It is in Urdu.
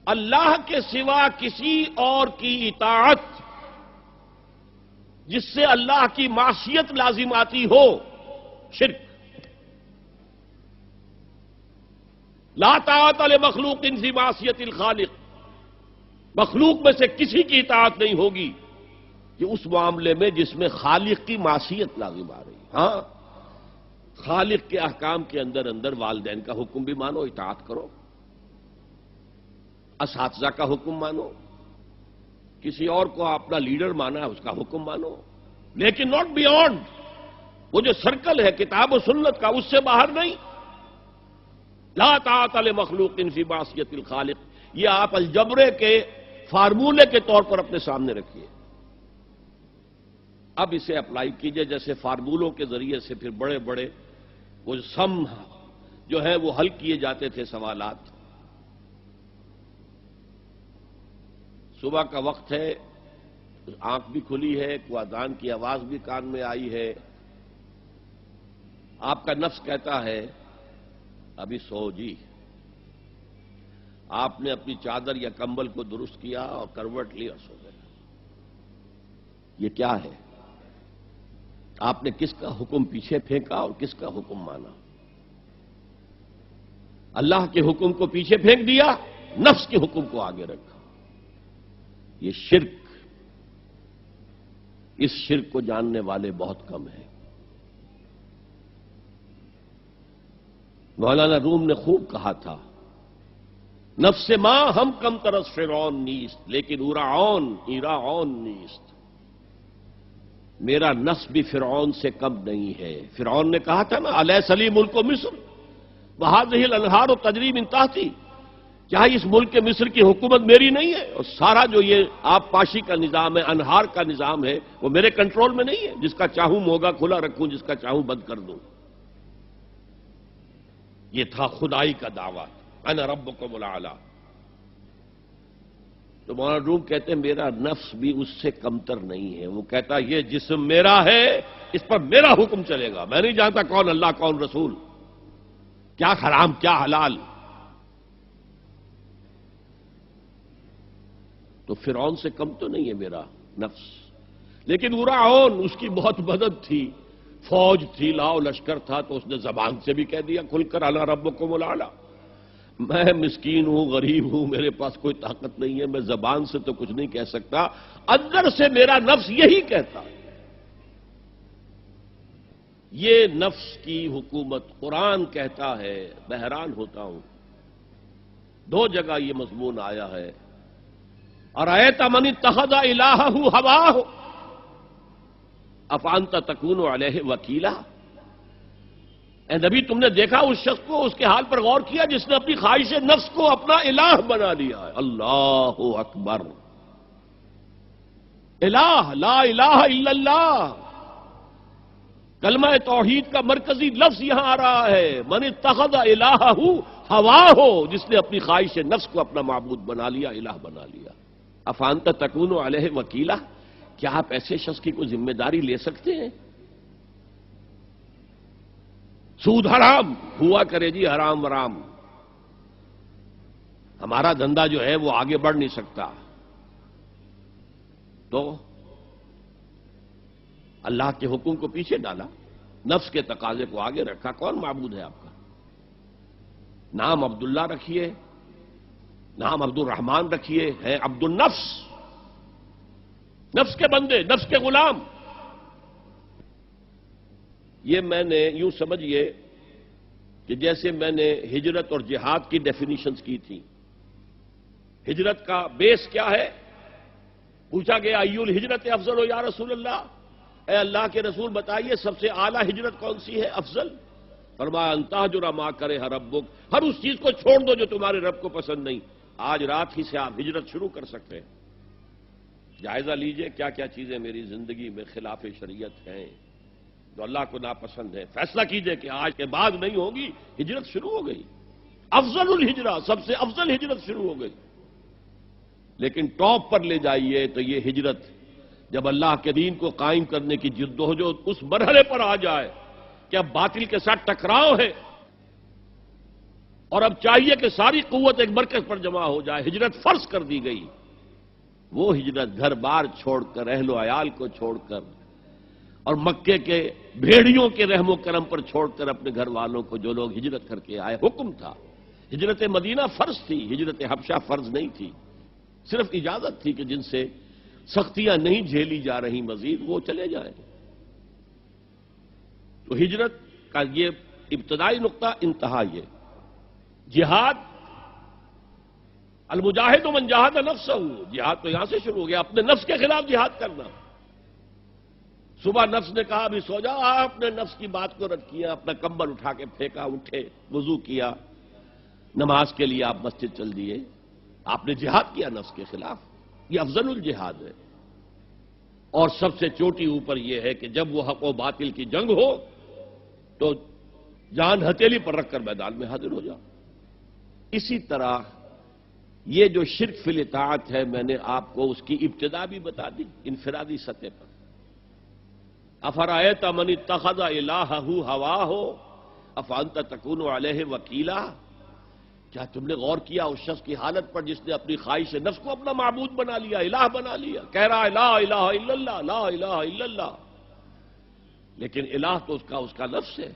اللہ کے سوا کسی اور کی اطاعت جس سے اللہ کی معصیت لازم آتی ہو، شرک۔ لا طاعت لمخلوق فی معصیت الخالق، مخلوق میں سے کسی کی اطاعت نہیں ہوگی کہ اس معاملے میں جس میں خالق کی معصیت لازم آ رہی۔ ہاں، خالق کے احکام کے اندر اندر والدین کا حکم بھی مانو، اطاعت کرو، اساتذہ کا حکم مانو، کسی اور کو اپنا لیڈر مانا ہے اس کا حکم مانو، لیکن ناٹ بیونڈ۔ وہ جو سرکل ہے کتاب و سنت کا، اس سے باہر نہیں۔ لا طاعت لمخلوق فی معصیت الخالق، یہ آپ الجبرے کے فارمولے کے طور پر اپنے سامنے رکھیے۔ اب اسے اپلائی کیجئے، جیسے فارمولوں کے ذریعے سے پھر بڑے بڑے وہ سم جو ہے وہ حل کیے جاتے تھے سوالات۔ صبح کا وقت ہے، آنکھ بھی کھلی ہے، کوئی اذان کی آواز بھی کان میں آئی ہے، آپ کا نفس کہتا ہے ابھی سو جی۔ آپ نے اپنی چادر یا کمبل کو درست کیا اور کروٹ لی اور سو گئے۔ یہ کیا ہے؟ آپ نے کس کا حکم پیچھے پھینکا اور کس کا حکم مانا؟ اللہ کے حکم کو پیچھے پھینک دیا، نفس کے حکم کو آگے رکھا۔ یہ شرک، اس شرک کو جاننے والے بہت کم ہیں۔ مولانا روم نے خوب کہا تھا، نفس ماں ہم کم ترس فرعون نیست لیکن ایراعون نیست۔ میرا نفس بھی فرعون سے کم نہیں ہے۔ فرعون نے کہا تھا نا، الیس لی ملک مصر وہذہ الانہار تجری من تحتی، کیا اس ملک مصر کی حکومت میری نہیں ہے؟ اور سارا جو یہ آب پاشی کا نظام ہے، انہار کا نظام ہے، وہ میرے کنٹرول میں نہیں ہے؟ جس کا چاہوں موگا کھلا رکھوں، جس کا چاہوں بند کر دوں۔ یہ تھا خدائی کا دعویٰ، انا ربکم الاعلی۔ تو مولانا روم کہتے ہیں میرا نفس بھی اس سے کمتر نہیں ہے۔ وہ کہتا یہ جسم میرا ہے، اس پر میرا حکم چلے گا، میں نہیں جانتا کون اللہ کون رسول، کیا حرام کیا حلال۔ تو فرعون سے کم تو نہیں ہے میرا نفس، لیکن ایراعون اس کی بہت مدد تھی، فوج تھی، لاؤ لشکر تھا، تو اس نے زبان سے بھی کہہ دیا کھل کر انا ربکم الاعلی۔ میں مسکین ہوں، غریب ہوں، میرے پاس کوئی طاقت نہیں ہے، میں زبان سے تو کچھ نہیں کہہ سکتا، اندر سے میرا نفس یہی کہتا ہے۔ یہ نفس کی حکومت قرآن کہتا ہے، میں حیران ہوتا ہوں، دو جگہ یہ مضمون آیا ہے، ارأیت من اتخذ الہہ ہواہ افانت تکون علیہ وکیلا۔ اے نبی تم نے دیکھا اس شخص کو، اس کے حال پر غور کیا جس نے اپنی خواہش نفس کو اپنا الہ بنا لیا ہے۔ اللہ اکبر، الہ، لا الہ الا اللہ، کلمہ توحید کا مرکزی لفظ یہاں آ رہا ہے، من اتخذ الہہ ہواہ، جس نے اپنی خواہش نفس کو اپنا معبود بنا لیا، الہ بنا لیا۔ افانت تکون علیہ وکیلا، کیا آپ ایسے شخص کی کوئی ذمہ داری لے سکتے ہیں؟ سود حرام ہوا کرے جی، حرام ورام، ہمارا دھندا جو ہے وہ آگے بڑھ نہیں سکتا، تو اللہ کے حکم کو پیچھے ڈالا، نفس کے تقاضے کو آگے رکھا۔ کون معبود ہے آپ کا؟ نام عبداللہ رکھیے، نام عبد الرحمن رکھیے، ہے عبد النفس، نفس کے بندے، نفس کے غلام۔ یہ میں نے یوں سمجھیے کہ جیسے میں نے ہجرت اور جہاد کی ڈیفینیشنز کی تھی۔ ہجرت کا بیس کیا ہے؟ پوچھا گیا ایو الہجرت افضل یا رسول اللہ، اے اللہ کے رسول بتائیے سب سے اعلیٰ ہجرت کون سی ہے، افضل؟ فرمایا ان تہجر ما کرہ ربک، ہر اس چیز کو چھوڑ دو جو تمہارے رب کو پسند نہیں۔ آج رات ہی سے آپ ہجرت شروع کر سکتے ہیں۔ جائزہ لیجئے کیا کیا چیزیں میری زندگی میں خلاف شریعت ہیں جو اللہ کو ناپسند ہے، فیصلہ کیجئے کہ آج کے بعد نہیں ہوگی، ہجرت شروع ہو گئی، افضل الہجرہ، سب سے افضل ہجرت شروع ہو گئی۔ لیکن ٹاپ پر لے جائیے تو یہ ہجرت جب اللہ کے دین کو قائم کرنے کی جدوجہد اس مرحلے پر آ جائے کہ اب باطل کے ساتھ ٹکراؤ ہے، اور اب چاہیے کہ ساری قوت ایک مرکز پر جمع ہو جائے. ہجرت فرض کر دی گئی. وہ ہجرت گھر بار چھوڑ کر، اہل و عیال کو چھوڑ کر، اور مکے کے بھیڑیوں کے رحم و کرم پر چھوڑ کر اپنے گھر والوں کو جو لوگ ہجرت کر کے آئے. حکم تھا. ہجرت مدینہ فرض تھی، ہجرت حبشہ فرض نہیں تھی. صرف اجازت تھی کہ جن سے سختیاں نہیں جھیلی جا رہی مزید وہ چلے جائیں. تو ہجرت کا یہ ابتدائی نقطہ، انتہا یہ. جہاد، المجاہد من جاہد نفسہ، جہاد تو یہاں سے شروع ہو گیا، اپنے نفس کے خلاف جہاد کرنا. صبح نفس نے کہا ابھی سو جاؤ، آپ نے نفس کی بات کو رد کیا، اپنا کمبل اٹھا کے پھینکا، اٹھے، وضو کیا، نماز کے لیے آپ مسجد چل دیے. آپ نے جہاد کیا نفس کے خلاف. یہ افضل الجہاد ہے. اور سب سے چوٹی اوپر یہ ہے کہ جب وہ حق و باطل کی جنگ ہو تو جان ہتھیلی پر رکھ کر میدان میں حاضر ہو جاؤ. اسی طرح یہ جو شرک فی الاطاعت ہے، میں نے آپ کو اس کی ابتدا بھی بتا دی انفرادی سطح پر. افرأیت من اتخذ الہہ ہواہ افانت تکون علیہ وکیلا. کیا تم نے غور کیا اس شخص کی حالت پر جس نے اپنی خواہش نفس کو اپنا معبود بنا لیا، الہ بنا لیا، کہہ رہا ہے لا الہ الا اللہ، لا الہ الا اللہ، لیکن الہ تو اس کا نفس ہے.